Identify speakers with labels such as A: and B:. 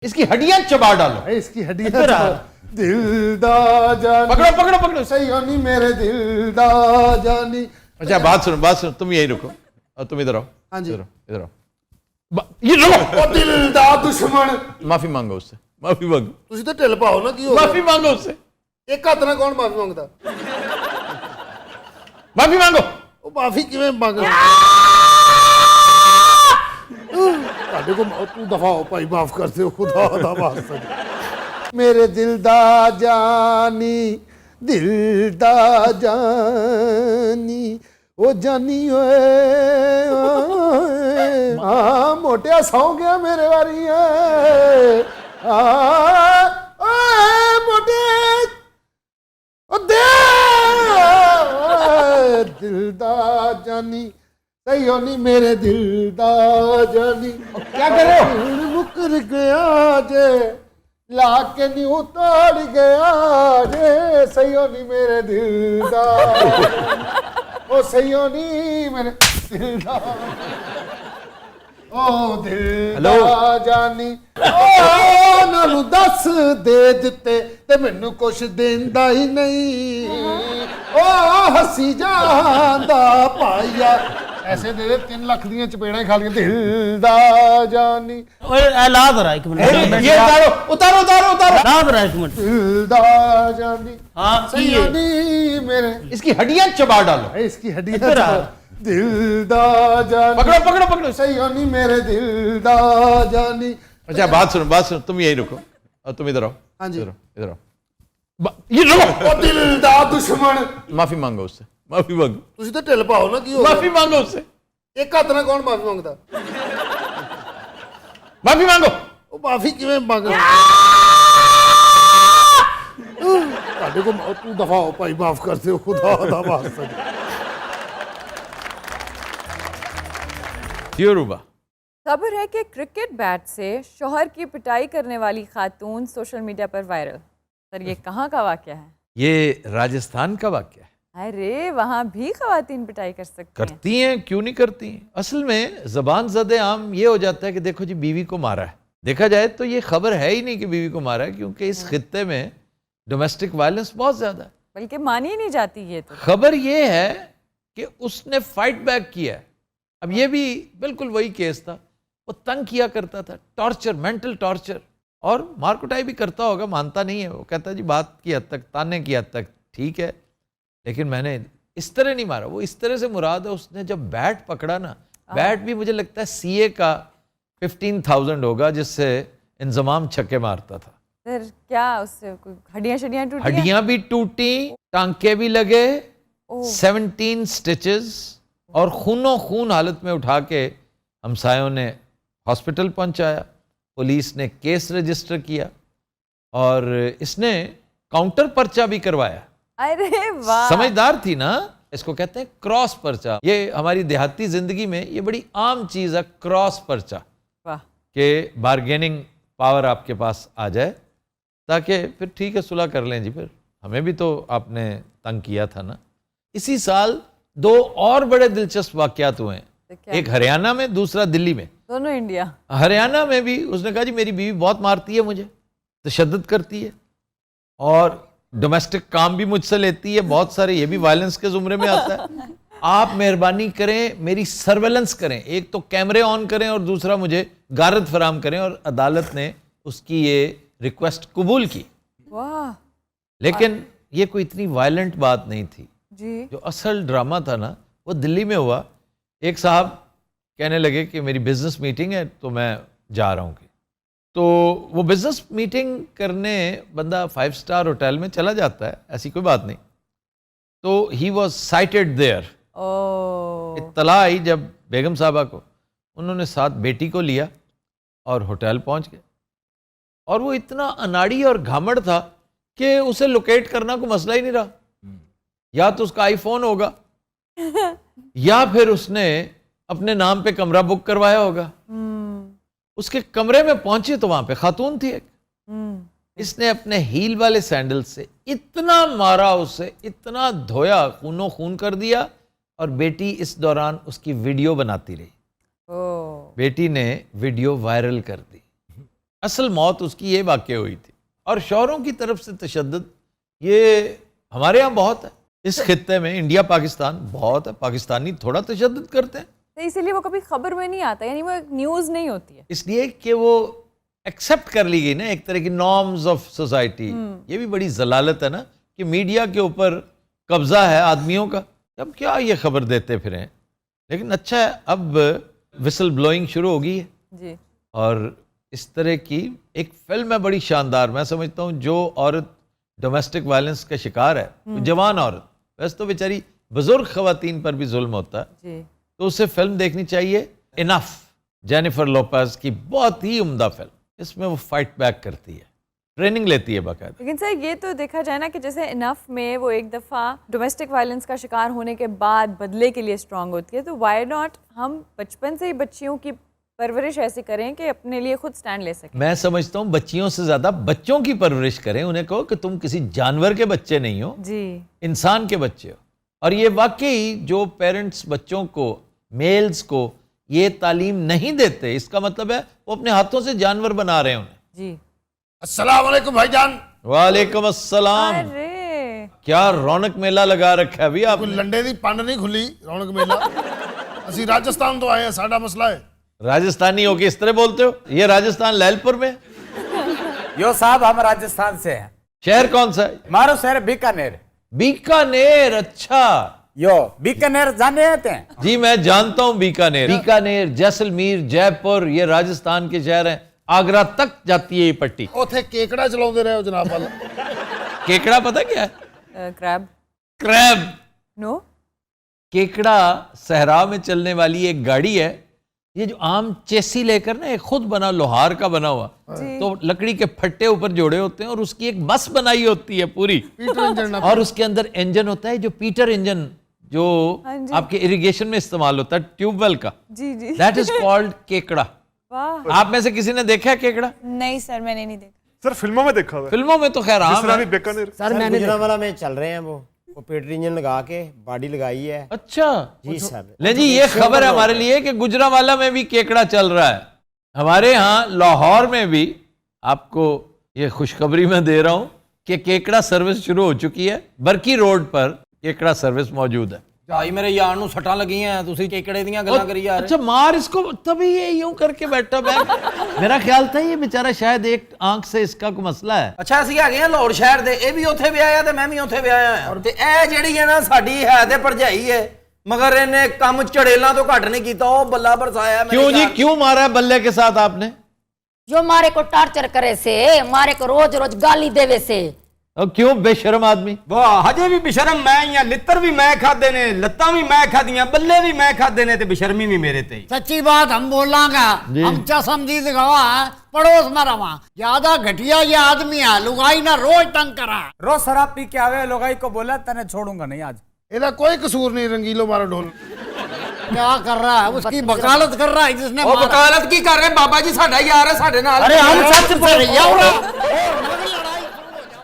A: اس کی ہڈیاں چبا ڈالو.
B: اس کی ہڈیاں دل دا جانی
A: پکڑو پکڑو پکڑو.
B: صحیح ہونی میرے دل دا جانی.
A: اچھا بات سنو تم یہی رکو اور تم ادھر آؤ.
B: ہاں جی
A: ادھر آؤ. یہ رکو.
B: او دل دا دشمن.
A: معافی مانگو اس سے. معافی مانگو.
B: تسی تے ٹل پاؤ نا کی ہو
A: معافی مانگو اس سے.
B: ایک ہاتھ نال کون معافی مانگدا؟
A: معافی مانگو.
B: او معافی کیویں مانگدا؟ تہاڈے کو تو دفعہ ہو بھائی معاف کر دیو خدا دا واسطہ. میرے دل دا جانی دل دا جانی او جانی اوئے موٹیا سو گیا میرے واری موٹے دل دا جانی صحیح ہونی میرے دل دا جانی.
A: کیا کرو؟
B: مکر گیا جے لا کے نیو توڑ گیا جے صحیح ہونی میرے دل دا او صحیح ہونی میرے دل دا او دل دا جانی او نالو دس دے دتے تے مینوں کچھ دیندا ہی نہیں او ہسی جاندا پایا ایسے دے 3 لاکھ دیاں چپیڑاں کھا لیاں دل دا جانی.
C: لا ذرا ایک منٹ
A: یہ اتارو.
C: لا ذرا ایک منٹ.
B: دل دا جانی
C: ہاں
B: صحیح ہونی میرے
A: اس کی ہڈیاں چبا ڈالو.
B: اس کی ہڈیاں دل دا جانی
A: پکڑو پکڑو.
B: صحیح ہونی میرے دل دا جانی.
A: اچھا بات سنو تم یہی رکو اور تم ادھر آؤ.
B: ہاں جی
A: ادھر آؤ. یہ رکو.
B: او دل دا دشمن.
A: معافی مانگو اس سے. معافی مانگو.
B: تسی تے ٹل پاؤ نا کی ہو
A: معافی مانگو اس سے.
B: ایک ہاتھ نال کون معافی مانگدا؟
A: معافی مانگو.
B: او معافی کیویں مانگدا؟ تہاڈے کو تو دفعہ ہو بھائی معاف کر دیو خدا دا واسطہ.
A: یوروبا.
D: خبر ہے کہ کرکٹ بیٹ سے شوہر کی پٹائی کرنے والی خاتون سوشل میڈیا پر وائرل. سر یہ کہاں کا واقعہ ہے؟
A: یہ راجستھان کا واقعہ ہے.
D: ارے وہاں بھی خواتین پٹائی کر سکتی ہیں.
A: کرتی ہیں کیوں نہیں کرتی ہیں. اصل میں زبان زد عام یہ ہو جاتا ہے کہ دیکھو جی بیوی کو مارا ہے. دیکھا جائے تو یہ خبر ہے ہی نہیں کہ بیوی کو مارا ہے کیونکہ اس خطے میں ڈومیسٹک وائلنس بہت زیادہ ہے.
D: بلکہ مانی نہیں جاتی یہ تو.
A: خبر یہ ہے کہ اس نے فائٹ بیک کیا ہے. اب یہ بھی بالکل وہی کیس تھا. وہ تنگ کیا کرتا تھا, ٹارچر, مینٹل ٹارچر, اور مار کٹائی بھی کرتا ہوگا, مانتا نہیں ہے. وہ کہتا ہے جی بات کی حد تک, تانے کی حد تک ٹھیک ہے لیکن میں نے اس طرح نہیں مارا. وہ اس طرح سے مراد ہے اس نے جب بیٹ پکڑا نا, بیٹ بھی مجھے لگتا ہے سی اے کا 15,000 ہوگا جس سے انضمام چھکے مارتا تھا.
D: سر کیا اس سے کوئی ہڈیاں شڈیاں ٹوٹی؟
A: ہڈیاں بھی ٹوٹی, ٹانکے بھی لگے, 17 سٹچز, اور خونوں خون حالت میں اٹھا کے ہمسایوں نے ہاسپٹل پہنچایا. پولیس نے کیس رجسٹر کیا اور اس نے کاؤنٹر پرچہ بھی کروایا.
D: ارے واہ,
A: سمجھدار تھی نا. اس کو کہتے ہیں کراس پرچہ. یہ ہماری دیہاتی زندگی میں یہ بڑی عام چیز ہے, کراس پرچہ,
D: واہ.
A: کہ بارگیننگ پاور آپ کے پاس آ جائے تاکہ پھر ٹھیک ہے صلح کر لیں جی, پھر ہمیں بھی تو آپ نے تنگ کیا تھا نا. اسی سال 2 اور بڑے دلچسپ واقعات ہوئے ہیں. ایک ہریانہ میں, دوسرا دلی میں.
D: دونوں انڈیا.
A: ہریانہ میں بھی اس نے کہا جی میری بیوی بہت مارتی ہے, مجھے تشدد کرتی ہے اور ڈومیسٹک کام بھی مجھ سے لیتی ہے بہت سارے, یہ بھی وائلنس کے زمرے میں آتا ہے. آپ مہربانی کریں میری سرویلنس کریں, ایک تو کیمرے آن کریں اور دوسرا مجھے غارت فراہم کریں. اور عدالت نے اس کی یہ ریکویسٹ قبول کی.
D: واہ.
A: لیکن یہ کوئی اتنی وائلنٹ بات نہیں تھی.
D: جی.
A: جو اصل ڈرامہ تھا نا وہ دلی میں ہوا. ایک صاحب کہنے لگے کہ میری بزنس میٹنگ ہے تو میں جا رہا ہوں. تو وہ بزنس میٹنگ کرنے بندہ 5 اسٹار ہوٹل میں چلا جاتا ہے, ایسی کوئی بات نہیں. تو ہی واز سائٹڈ دیئر. اطلاع آئی جب بیگم صاحبہ کو, انہوں نے ساتھ بیٹی کو لیا اور ہوٹل پہنچ گئے. اور وہ اتنا اناڑی اور گھامڑ تھا کہ اسے لوکیٹ کرنا کوئی مسئلہ ہی نہیں رہا. یا تو اس کا آئی فون ہوگا یا پھر اس نے اپنے نام پہ کمرہ بک کروایا ہوگا. اس کے کمرے میں پہنچے تو وہاں پہ خاتون تھی ایک. اس نے اپنے ہیل والے سینڈل سے اتنا مارا اسے, اتنا دھویا, خونوں خون کر دیا. اور بیٹی اس دوران اس کی ویڈیو بناتی رہی. بیٹی نے ویڈیو وائرل کر دی. اصل موت اس کی یہ واقع ہوئی تھی. اور شوہروں کی طرف سے تشدد یہ ہمارے یہاں بہت ہے اس خطے میں. انڈیا پاکستان بہت ہے, پاکستانی تھوڑا تشدد کرتے ہیں,
D: تو اسی لیے وہ کبھی خبر میں نہیں آتا, یعنی وہ ایک نیوز نہیں ہوتی ہے.
A: اس لیے کہ وہ ایکسیپٹ کر لی گئی نا ایک طرح کی نارمز آف سوسائٹی. یہ بھی بڑی ضلالت ہے نا کہ میڈیا کے اوپر قبضہ ہے آدمیوں کا, اب کیا یہ خبر دیتے پھریں. لیکن اچھا ہے اب وسل بلوئنگ شروع ہو گئی ہے.
D: جی.
A: اور اس طرح کی ایک فلم ہے بڑی شاندار. میں سمجھتا ہوں جو عورت ڈومیسٹک وائلنس کا شکار ہے, جوان عورت, ویسے تو بیچاری بزرگ خواتین پر بھی ظلم ہوتا ہے,
D: جی.
A: تو اسے فلم دیکھنی چاہیے. انف, جینیفر لوپیز کی بہت ہی عمدہ فلم. اس میں وہ فائٹ بیک کرتی ہے, ٹریننگ لیتی ہے باقاعدہ.
D: لیکن سر یہ تو دیکھا جائے نا کہ جیسے انف میں وہ ایک دفعہ ڈومیسٹک وائلنس کا شکار ہونے کے بعد بدلے کے لیے اسٹرانگ ہوتی ہے, تو وائی ناٹ ہم بچپن سے ہی بچیوں کی پرورش ایسی کریں کہ اپنے لیے خود سٹینڈ لے سکیں.
A: میں سمجھتا ہوں بچیوں سے زیادہ بچوں کی پرورش کریں. انہیں کہو کہ تم کسی جانور کے بچے نہیں ہو,
D: جی,
A: انسان کے بچے ہو. اور یہ واقعی جو پیرنٹس بچوں کو, میلز کو یہ تعلیم نہیں دیتے, اس کا مطلب ہے وہ اپنے ہاتھوں سے جانور بنا رہے ہیں انہیں.
D: جی.
B: السلام علیکم بھائی جان.
A: وعلیکم السلام.
D: ارے
A: کیا رونق میلہ لگا رکھا ہے ابھی آپ
B: کوئی
A: نے.
B: لنڈے دی پنڈ نہیں کھلی رونق میلہ. اسی راجستھان تو آئے ہیں, ساڈا مسئلہ ہے.
A: راجستھانی ہو کے اس طرح بولتے ہو. یہ راجستھان لہل پور میں
E: یو صاحب ہم راجستھان سے ہیں.
A: شہر کون سا ہے؟
E: ہمارا شہر بیکانیر.
A: بیکانیر. اچھا
E: یو بیکانیر جانے آتے ہیں.
A: جی میں جانتا ہوں بیکانیر. بیکانیر, جیسلمیر, جے پور یہ راجستھان کے شہر ہیں. آگرہ تک جاتی ہے یہ پٹی.
B: اوتھے کیکڑا چلاؤندے رہے ہو جناب والا.
A: کیکڑا پتہ کیا ہے؟
D: کریب.
A: کریب.
D: نو.
A: کیکڑا صحرا میں چلنے والی ایک گاڑی ہے. یہ جو عام چیسی لے کر نا ایک خود بنا لوہار کا بنا ہوا, تو لکڑی کے پھٹے اوپر جوڑے ہوتے ہیں اور اس کی ایک بس بنائی ہوتی ہے پوری,
B: پیٹر انجن.
A: اور اس کے اندر انجن ہوتا ہے جو پیٹر انجن جو آپ کے اریگیشن میں استعمال ہوتا ہے ٹیوب ویل کا.
D: جی جی.
A: دیٹ از کالڈ کیکڑا.
D: واہ.
A: آپ میں سے کسی نے دیکھا ہے کیکڑا؟
D: نہیں سر میں نے نہیں دیکھا.
F: سر فلموں میں دیکھا ہوا ہے.
A: فلموں میں تو خیر عام ہے.
F: بیکانیر.
G: سر میں نے گجرانوالہ میں چل رہے ہیں وہ پیٹر انجن لگا کے باڈی لگائی ہے.
A: اچھا
G: جی سر.
A: لیں جی یہ خبر ہے ہمارے لیے کہ گجرانوالہ میں بھی کیکڑا چل رہا ہے. ہمارے ہاں لاہور میں بھی آپ کو یہ خوشخبری میں دے رہا ہوں کہ کیکڑا سروس شروع ہو چکی ہے. برکی روڈ پر کیکڑا سروس موجود ہے.
C: بھائی میرے یار نو سٹاں لگی ہیں, تسی کیکڑے دیاں گلاں کری جا رہے.
A: اچھا مار اس کو, تبھی یہ یوں کر کے بیٹھا بیٹھ. میرا خیال تھا یہ بیچارہ شاید ایک آنکھ سے اس کا کوئی مسئلہ ہے.
C: اچھا اسی آ گئے ہیں لاہور شہر دے, اے بھی اوتھے بھی آیا تے میں بھی اوتھے بھی آیا ہاں. تے اے جیڑی ہے نا ساڈی ہے تے پرجائی ہے, مگر انہیں کم چڑیلاں تو گھٹ نہیں کیتا, او بلا برسایا.
A: کیوں جی کیوں مارا ہے بلے کے ساتھ آپ نے؟
H: جو مارے کو ٹارچر کرے سے, مارے کو روز روز گالی دیوے سے.
A: اور کیوں بے شرم آدمی؟
E: واہ ہجے بھی بشرم میں ہی ہاں. لتر بھی میں کھادے نے, لتاں بھی میں کھادیاں, بلے بھی میں کھادے نے, تے بشرمی بھی میرے تے.
G: سچی بات ہم بولاں گا, ہم چا سمجھی دکھاوا پڑوس میں رہا. زیادہ گھٹیا یہ آدمی ہے, لگائی نہ روز تنگ کرا.
E: روز شراب پی کے آوے, لوگائی کو بولا تنے چھوڑوں گا نہیں آج.
B: ਇਹਦਾ کوئی قصور نہیں, رنگیلو مارا ڈھول.
G: کیا کر رہا ہے, اس کی وکالت کر رہا ہے جس نے
C: او وکالت کی کر رہے بابا جی, ساڈا یار ہے ساڈے نال.
G: ارے ہم سچ بول رہے ہیں.